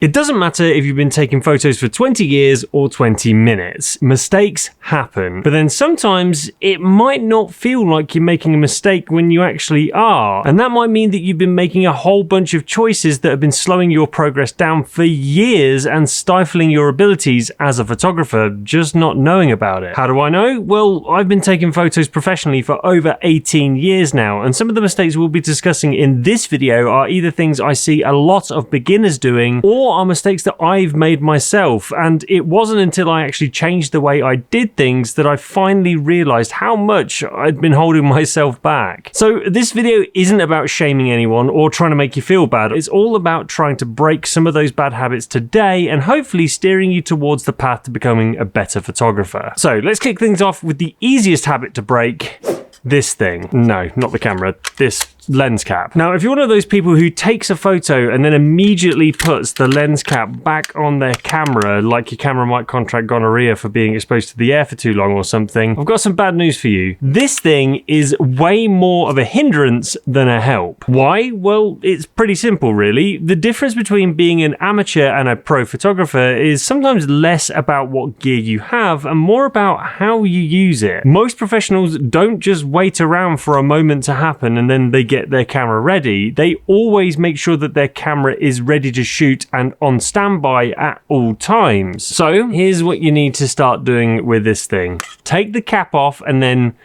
It doesn't matter if you've been taking photos for 20 years or 20 minutes. Mistakes happen, but then sometimes it might not feel like you're making a mistake when you actually are. And that might mean that you've been making a whole bunch of choices that have been slowing your progress down for years and stifling your abilities as a photographer, just not knowing about it. How do I know? Well, I've been taking photos professionally for over 18 years now, and some of the mistakes we'll be discussing in this video are either things I see a lot of beginners doing, or are mistakes that I've made myself. And it wasn't until I actually changed the way I did things that I finally realized how much I'd been holding myself back. So this video isn't about shaming anyone or trying to make you feel bad. It's all about trying to break some of those bad habits today and hopefully steering you towards the path to becoming a better photographer. So let's kick things off with the easiest habit to break. This thing. No, not the camera. This lens cap. Now, if you're one of those people who takes a photo and then immediately puts the lens cap back on their camera, like your camera might contract gonorrhea for being exposed to the air for too long or something, I've got some bad news for you. This thing is way more of a hindrance than a help. Why? Well, it's pretty simple, really. The difference between being an amateur and a pro photographer is sometimes less about what gear you have and more about how you use it. Most professionals don't just wait around for a moment to happen and then they get their camera ready. They always make sure that their camera is ready to shoot and on standby at all times. So here's what you need to start doing with this thing. Take the cap off and then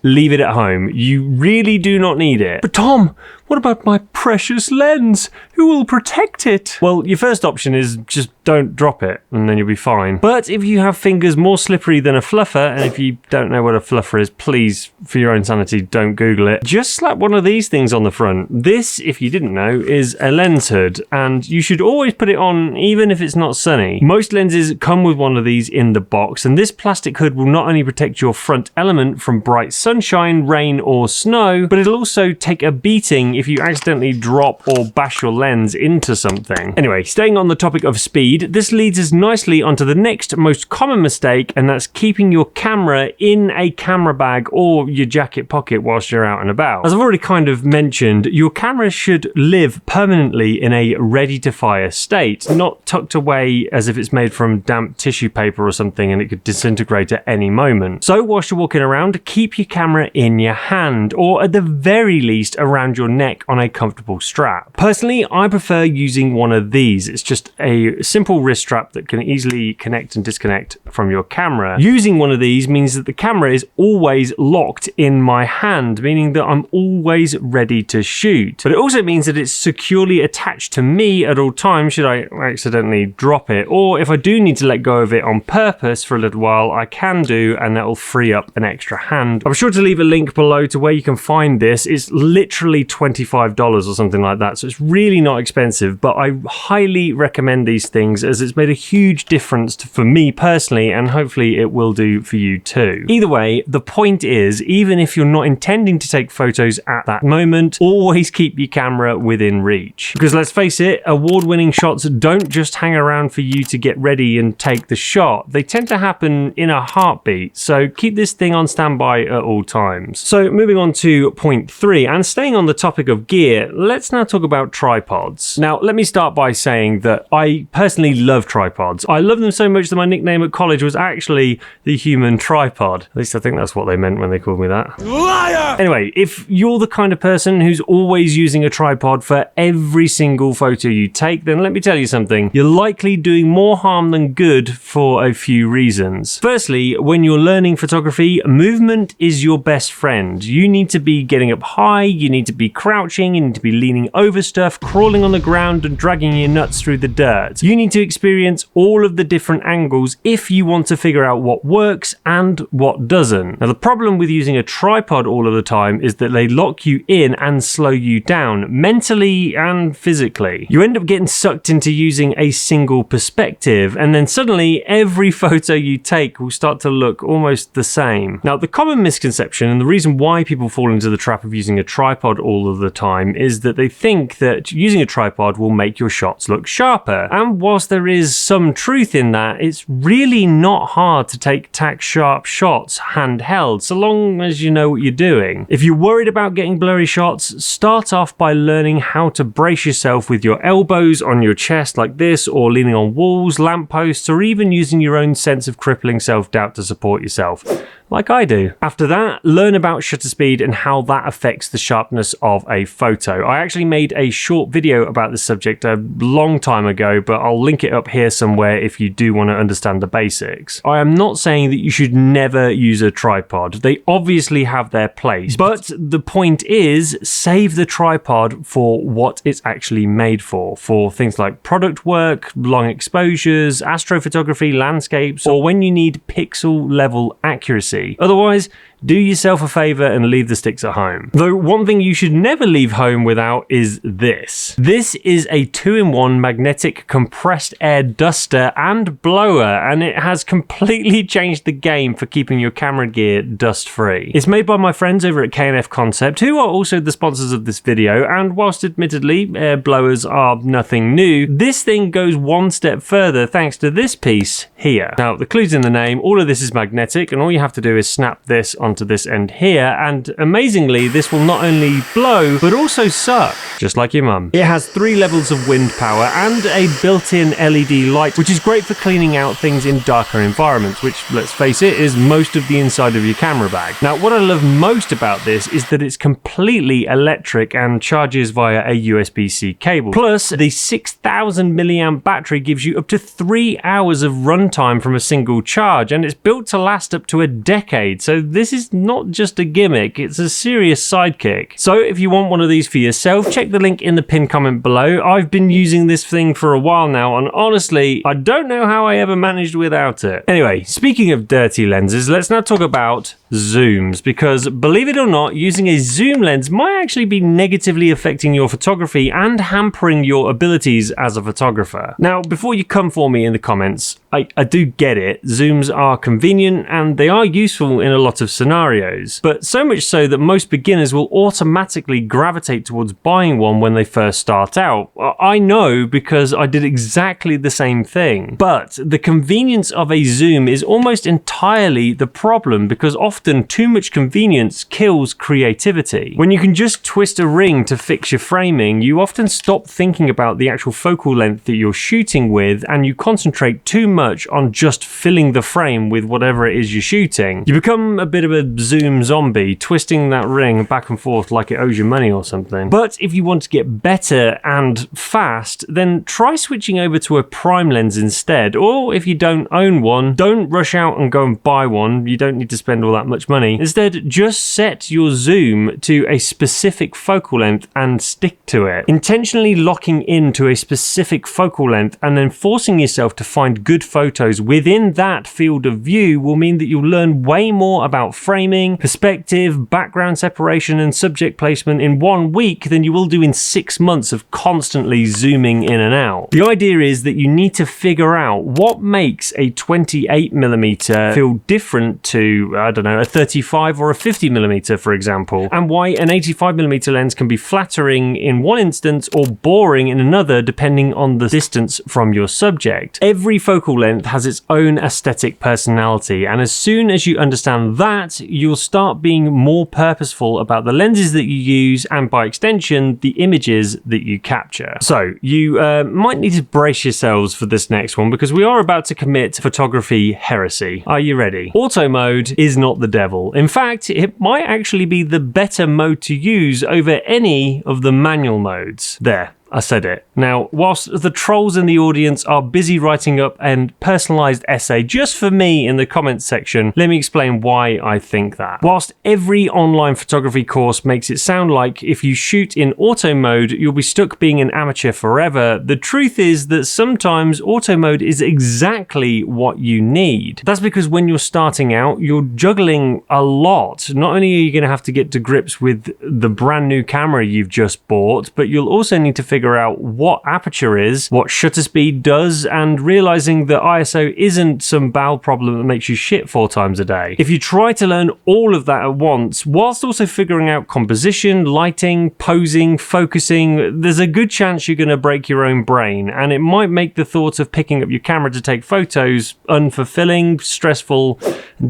leave it at home. You really do not need it. But Tom, what about my precious lens? Who will protect it? Well, your first option is just don't drop it and then you'll be fine. But if you have fingers more slippery than a fluffer, and if you don't know what a fluffer is, please, for your own sanity, don't Google it. Just slap one of these things on the front. This, if you didn't know, is a lens hood, and you should always put it on even if it's not sunny. Most lenses come with one of these in the box, and this plastic hood will not only protect your front element from bright sunshine, rain, or snow, but it'll also take a beating if you accidentally drop or bash your lens into something. Anyway, staying on the topic of speed, this leads us nicely onto the next most common mistake, and that's keeping your camera in a camera bag or your jacket pocket whilst you're out and about. As I've already kind of mentioned, your camera should live permanently in a ready-to-fire state, not tucked away as if it's made from damp tissue paper or something and it could disintegrate at any moment. So whilst you're walking around, keep your camera in your hand, or at the very least around your neck on a comfortable strap. Personally, I prefer using one of these. It's just a simple wrist strap that can easily connect and disconnect from your camera. Using one of these means that the camera is always locked in my hand, meaning that I'm always ready to shoot. But it also means that it's securely attached to me at all times should I accidentally drop it, or if I do need to let go of it on purpose for a little while, I can do, and that will free up an extra hand. I'm sure to leave a link below to where you can find this. It's literally $25 or something like that, so it's really not expensive, but I highly recommend these things as it's made a huge difference for me personally, and hopefully it will do for you too. Either way, the point is, even if you're not intending to take photos at that moment, always keep your camera within reach. Because let's face it, award-winning shots don't just hang around for you to get ready and take the shot. They tend to happen in a heartbeat, so keep this thing on standby at all times. So moving on to point 3, and staying on the topic of gear, let's now talk about tripods. Now, let me start by saying that I personally love tripods. I love them so much that my nickname at college was actually the human tripod. At least I think that's what they meant when they called me that. Liar! Anyway, if you're the kind of person who's always using a tripod for every single photo you take, then let me tell you something. You're likely doing more harm than good for a few reasons. Firstly, when you're learning photography, movement is your best friend. You need to be getting up high, you need to be crouching, you need to be leaning over stuff, crawling on the ground and dragging your nuts through the dirt. You need to experience all of the different angles if you want to figure out what works and what doesn't. Now, the problem with using a tripod all of the time is that they lock you in and slow you down, mentally and physically. You end up getting sucked into using a single perspective, and then suddenly every photo you take will start to look almost the same. Now, the common misconception and the reason why people fall into the trap of using a tripod all of the the time is that they think that using a tripod will make your shots look sharper. And whilst there is some truth in that, it's really not hard to take tack sharp shots handheld, so long as you know what you're doing. If you're worried about getting blurry shots, start off by learning how to brace yourself with your elbows on your chest like this, or leaning on walls, lampposts, or even using your own sense of crippling self-doubt to support yourself, like I do. After that, learn about shutter speed and how that affects the sharpness of a photo. I actually made a short video about this subject a long time ago, but I'll link it up here somewhere if you do want to understand the basics. I am not saying that you should never use a tripod. They obviously have their place, but the point is, save the tripod for what it's actually made for things like product work, long exposures, astrophotography, landscapes, or when you need pixel level accuracy. Otherwise, do yourself a favour and leave the sticks at home. Though one thing you should never leave home without is this. This is a 2-in-1 magnetic compressed air duster and blower, and it has completely changed the game for keeping your camera gear dust free. It's made by my friends over at K&F Concept, who are also the sponsors of this video, and whilst admittedly air blowers are nothing new, this thing goes one step further thanks to this piece here. Now, the clue's in the name. All of this is magnetic, and all you have to do is snap this onto this end here, and amazingly this will not only blow but also suck, just like your mum. It has 3 levels of wind power and a built-in LED light, which is great for cleaning out things in darker environments, which, let's face it, is most of the inside of your camera bag. Now, what I love most about this is that it's completely electric and charges via a USB-C cable. Plus, the 6,000 milliamp battery gives you up to 3 hours of runtime from a single charge, and it's built to last up to a decade, so this is not just a gimmick, it's a serious sidekick. So if you want one of these for yourself, check the link in the pinned comment below. I've been using this thing for a while now, and honestly, I don't know how I ever managed without it. Anyway, speaking of dirty lenses, let's now talk about zooms, because believe it or not, using a zoom lens might actually be negatively affecting your photography and hampering your abilities as a photographer. Now, before you come for me in the comments, I do get it. Zooms are convenient and they are useful in a lot of scenarios, but so much so that most beginners will automatically gravitate towards buying one when they first start out. I know, because I did exactly the same thing. But the convenience of a zoom is almost entirely the problem, because often too much convenience kills creativity. When you can just twist a ring to fix your framing, you often stop thinking about the actual focal length that you're shooting with, and you concentrate too much on just filling the frame with whatever it is you're shooting. You become a bit of a zoom zombie, twisting that ring back and forth like it owes you money or something. But if you want to get better and fast, then try switching over to a prime lens instead, or if you don't own one, don't rush out and go and buy one. You don't need to spend all that much money. Instead, just set your zoom to a specific focal length and stick to it. Intentionally locking into a specific focal length and then forcing yourself to find good photos within that field of view will mean that you'll learn way more about framing, perspective, background separation, and subject placement in 1 week than you will do in 6 months of constantly zooming in and out. The idea is that you need to figure out what makes a 28mm feel different to, I don't know, a 35 or a 50mm, for example, and why an 85mm lens can be flattering in one instance or boring in another depending on the distance from your subject. Every focal length has its own aesthetic personality, and as soon as you understand that, you'll start being more purposeful about the lenses that you use and, by extension, the images that you capture. So you might need to brace yourselves for this next one, because we are about to commit photography heresy. Are you ready? Auto mode is not the devil. In fact, it might actually be the better mode to use over any of the manual modes. There, I said it. Now, whilst the trolls in the audience are busy writing up a personalised essay just for me in the comments section, let me explain why I think that. Whilst every online photography course makes it sound like if you shoot in auto mode, you'll be stuck being an amateur forever, the truth is that sometimes auto mode is exactly what you need. That's because when you're starting out, you're juggling a lot. Not only are you going to have to get to grips with the brand new camera you've just bought, but you'll also need to figure figure out what aperture is, what shutter speed does, and realizing that ISO isn't some bowel problem that makes you shit 4 times a day. If you try to learn all of that at once, whilst also figuring out composition, lighting, posing, focusing, there's a good chance you're going to break your own brain, and it might make the thought of picking up your camera to take photos unfulfilling, stressful,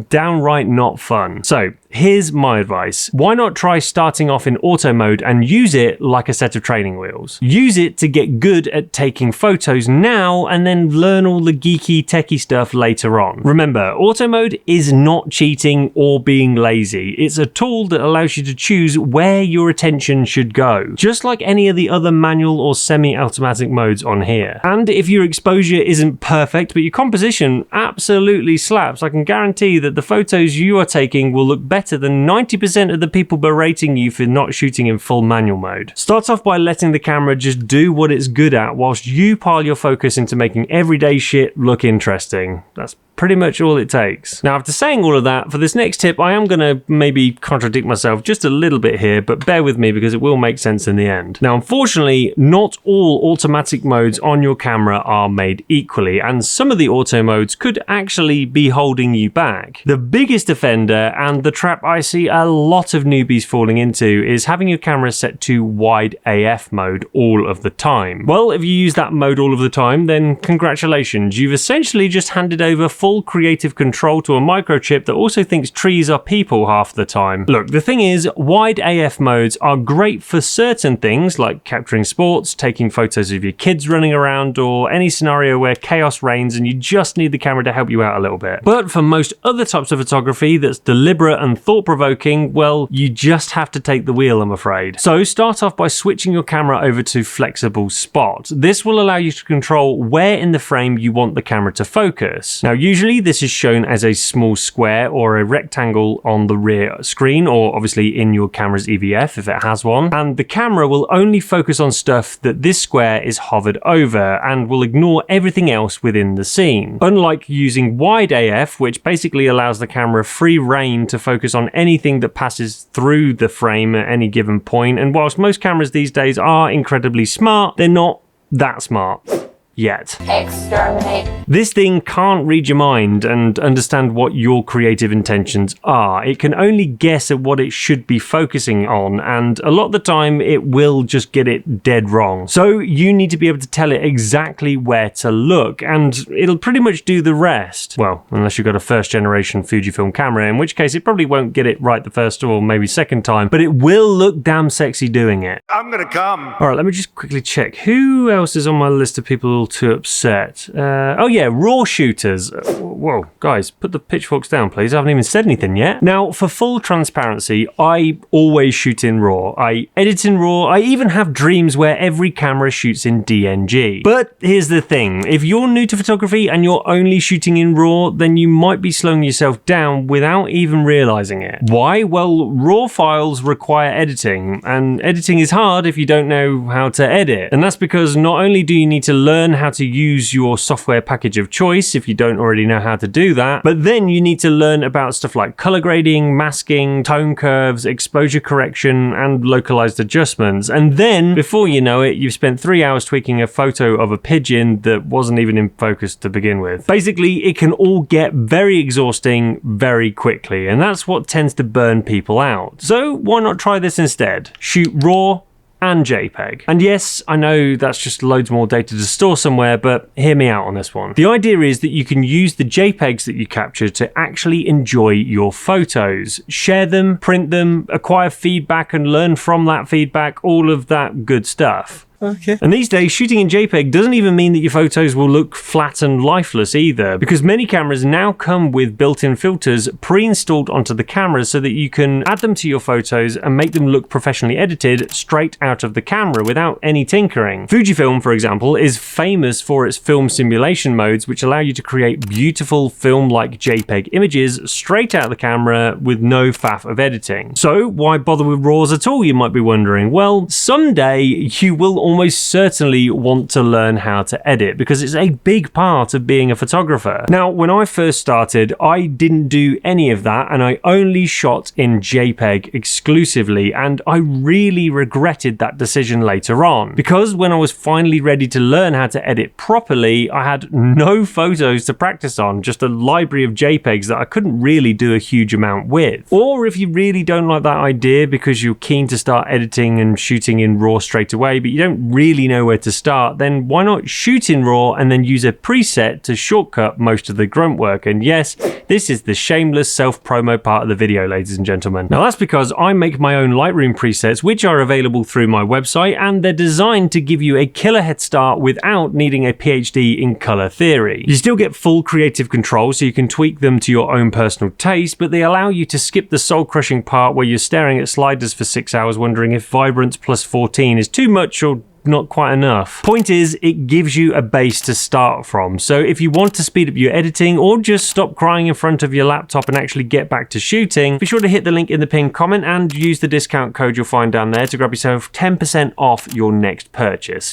downright not fun. So here's my advice. Why not try starting off in auto mode and use it like a set of training wheels? Use it to get good at taking photos now and then learn all the geeky techie stuff later on. Remember, auto mode is not cheating or being lazy. It's a tool that allows you to choose where your attention should go, just like any of the other manual or semi-automatic modes on here. And if your exposure isn't perfect, but your composition absolutely slaps, I can guarantee that the photos you are taking will look better than 90% of the people berating you for not shooting in full manual mode. Start off by letting the camera just do what it's good at whilst you pile your focus into making everyday shit look interesting. That's pretty much all it takes. Now, after saying all of that, for this next tip, I am going to maybe contradict myself just a little bit here, but bear with me because it will make sense in the end. Now, unfortunately, not all automatic modes on your camera are made equally, and some of the auto modes could actually be holding you back. The biggest offender, and the trap I see a lot of newbies falling into, is having your camera set to wide AF mode all of the time. Well, if you use that mode all of the time, then congratulations, you've essentially just handed over full creative control to a microchip that also thinks trees are people half the time. Look, the thing is, wide AF modes are great for certain things like capturing sports, taking photos of your kids running around, or any scenario where chaos reigns and you just need the camera to help you out a little bit. But for most other types of photography that's deliberate and thought-provoking, well, you just have to take the wheel, I'm afraid. So start off by switching your camera over to flexible spot. This will allow you to control where in the frame you want the camera to focus. Now, usually this is shown as a small square or a rectangle on the rear screen, or obviously in your camera's EVF if it has one, and the camera will only focus on stuff that this square is hovered over and will ignore everything else within the scene. Unlike using wide AF, which basically allows the camera free rein to focus on anything that passes through the frame at any given point, and whilst most cameras these days are incredibly smart, they're not that smart. Yet. Exterminate. This thing can't read your mind and understand what your creative intentions are. It can only guess at what it should be focusing on, and a lot of the time it will just get it dead wrong. So you need to be able to tell it exactly where to look, and it'll pretty much do the rest. Well, unless you've got a first generation Fujifilm camera, in which case it probably won't get it right the first or maybe second time, but it will look damn sexy doing it. I'm gonna come. Alright, let me just quickly check. Who else is on my list of people to upset? Oh yeah, RAW shooters. Whoa, guys, put the pitchforks down, please. I haven't even said anything yet. Now, for full transparency, I always shoot in RAW. I edit in RAW. I even have dreams where every camera shoots in DNG. But here's the thing. If you're new to photography and you're only shooting in RAW, then you might be slowing yourself down without even realizing it. Why? Well, RAW files require editing, and editing is hard if you don't know how to edit. And that's because not only do you need to learn how to use your software package of choice if you don't already know how to do that, but then you need to learn about stuff like color grading, masking, tone curves, exposure correction, and localized adjustments. And then, before you know it, you've spent 3 hours tweaking a photo of a pigeon that wasn't even in focus to begin with. Basically, it can all get very exhausting very quickly, and that's what tends to burn people out. So why not try this instead? Shoot RAW and JPEG. And yes, I know that's just loads more data to store somewhere, but hear me out on this one. The idea is that you can use the JPEGs that you capture to actually enjoy your photos, share them, print them, acquire feedback and learn from that feedback, all of that good stuff. Okay. And these days, shooting in JPEG doesn't even mean that your photos will look flat and lifeless either, because many cameras now come with built-in filters pre-installed onto the camera so that you can add them to your photos and make them look professionally edited straight out of the camera without any tinkering. Fujifilm, for example, is famous for its film simulation modes, which allow you to create beautiful film-like JPEG images straight out of the camera with no faff of editing. So why bother with RAWs at all, you might be wondering? Well, someday you will almost certainly want to learn how to edit because it's a big part of being a photographer. Now, when I first started, I didn't do any of that and I only shot in JPEG exclusively, and I really regretted that decision later on because when I was finally ready to learn how to edit properly, I had no photos to practice on, just a library of JPEGs that I couldn't really do a huge amount with. Or if you really don't like that idea because you're keen to start editing and shooting in RAW straight away, but you don't really know where to start, then why not shoot in RAW and then use a preset to shortcut most of the grunt work? And yes, this is the shameless self-promo part of the video, ladies and gentlemen. Now that's because I make my own Lightroom presets, which are available through my website, and they're designed to give you a killer head start without needing a PhD in color theory. You still get full creative control, so you can tweak them to your own personal taste, but they allow you to skip the soul-crushing part where you're staring at sliders for 6 hours wondering if vibrance plus 14 is too much or not quite enough. Point is, it gives you a base to start from. So if you want to speed up your editing or just stop crying in front of your laptop and actually get back to shooting, be sure to hit the link in the pinned comment and use the discount code you'll find down there to grab yourself 10% off your next purchase.